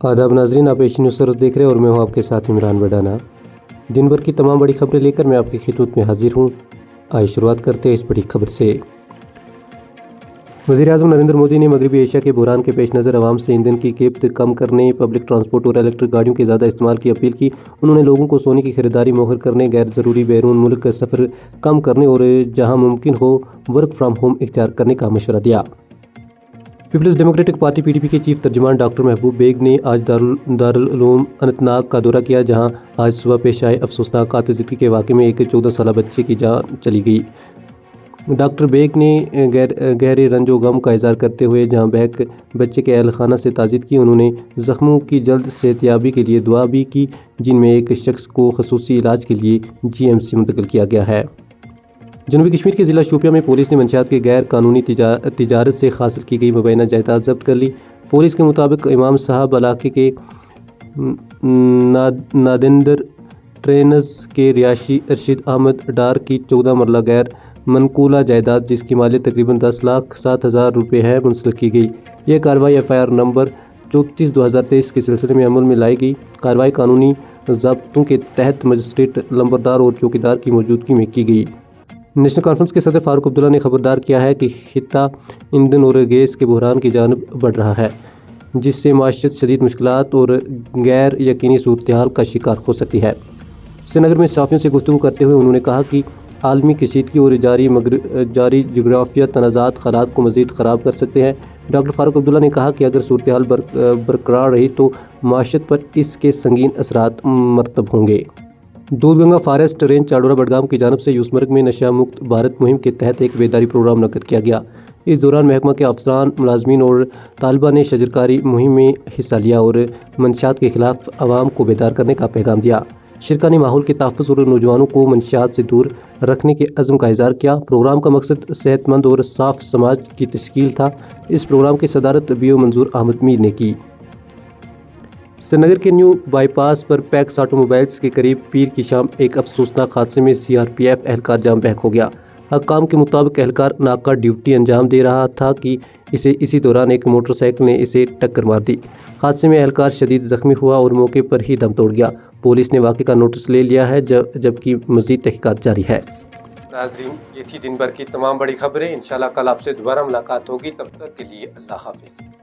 आदाब नाजरीन, आप एशियन न्यूज़ सर्विस देख रहे हैं और मैं हूं आपके साथ इमरान बडाना। दिन भर की तमाम बड़ी खबरें लेकर मैं आपकी खिदमत में हाजिर हूं। आइए शुरुआत करते हैं इस बड़ी खबर से। वज़ीर-ए-आज़म नरेंद्र मोदी ने मगरबी एशिया के बहरान के पेश नज़र आवाम से ईंधन की कीमत कम करने, पब्लिक ट्रांसपोर्ट और इलेक्ट्रिक गाड़ियों के ज़्यादा इस्तेमाल की अपील की। उन्होंने लोगों को सोने की खरीदारी मौखर करने, गैर ज़रूरी बैरून मुल्क सफ़र कम करने और जहाँ मुमकिन हो वर्क फ्राम होम इख्तियार करने का मशवरा दिया। पीपल्स डेमोक्रेटिक पार्टी PDP के चीफ तर्जुमान डॉक्टर महबूब बेग ने आज दारुल उलूम अनंतनाग का दौरा किया, जहां आज सुबह पेश आए अफसोसनाक कातिल के वाक़े में एक 14 साला बच्चे की जान चली गई। डॉक्टर बेग ने गहरे रंजो गम का इज़हार करते हुए जहां बहक बच्चे के अहल खाना से ताज़ीद की। उन्होंने ज़ख्मों की जल्द सेहतयाबी के लिए दुआ भी की, जिनमें एक शख्स को खसूसी इलाज के लिए GMC मुंतकिल किया गया है। जनूबी कश्मीर के ज़िला शोपियां में पुलिस ने मंशियात के गैर कानूनी तिजारत से हासिल की गई मुबैना जायदाद जब्त कर ली। पुलिस के मुताबिक इमाम साहब इलाके के नादेंदर ट्रेनर्स के रिहायशी अरशद अहमद डार की 14 मरला गैर मनकूला जायदाद, जिसकी मालियत तकरीबन 10,07,000 रुपये है, मुंसलिक की गई। यह कार्रवाई FIR नंबर 34/2023 के सिलसिले में अमल में लाई गई। कार्रवाई कानूनी ज़ाब्तों के तहत मजिस्ट्रेट, लंबरदार और चौकीदार की मौजूदगी में की गई। नेशनल कॉन्फ्रेंस के सदर फारूक अब्दुल्ला ने खबरदार किया है कि खित्ता ईंधन और गैस के बहरान की जानिब बढ़ रहा है, जिससे माशरत शदीद मुश्किलात और गैर यकीनी सूरत-ए-हाल का शिकार हो सकती है। श्रीनगर में सहाफ़ियों से गुफ्तगू करते हुए उन्होंने कहा कि आलमी कशीदगी और जारी जोग्राफिया तनाज़ात हालात को मज़ीद ख़राब कर सकते हैं। डॉक्टर फारूक अब्दुल्ला ने कहा कि अगर सूरत-ए-हाल बरकरार रही तो माशरत पर इसके संगीन असरात मरतब होंगे। दूधगंगा फॉरेस्ट रेंज चाडोरा बडगाम की जानिब से यूसमर्ग में नशा मुक्त भारत मुहिम के तहत एक बेदारी प्रोग्राम मुनक्किद किया गया। इस दौरान महकमा के अफसरान, मुलाजमीन और तालिबा ने शजरकारी मुहिम में हिस्सा लिया और मंशियात के खिलाफ आवाम को बेदार करने का पैगाम दिया। शिरका ने माहौल के तहफ़्फ़ुज़ और नौजवानों को मंशियात से दूर रखने के अज़्म का इज़हार किया। प्रोग्राम का मकसद सेहतमंद और साफ समाज की तश्कील था। इस प्रोग्राम की सदारत BO मंजूर अहमद मीर ने की। श्रीनगर के न्यू बाईपास पर पैक्स ऑटोमोबाइल्स के करीब पीर की शाम एक अफसोसनाक हादसे में CRPF एहलकार जाम बहक हो गया। हक्काम के मुताबिक एहलकार नाका ड्यूटी अंजाम दे रहा था कि इसी दौरान एक मोटरसाइकिल ने इसे टक्कर मार दी। हादसे में एहलकार शदीद जख्मी हुआ और मौके पर ही दम तोड़ गया। पुलिस ने वाक़े का नोटिस ले लिया है, जबकि मज़ीद तहक़ीक़ात जारी है। नाज़रीन, ये थी दिन भर की तमाम बड़ी खबरें। इंशाअल्लाह कल आपसे दोबारा मुलाकात होगी। तब तक के लिए अल्लाह हाफ़िज़।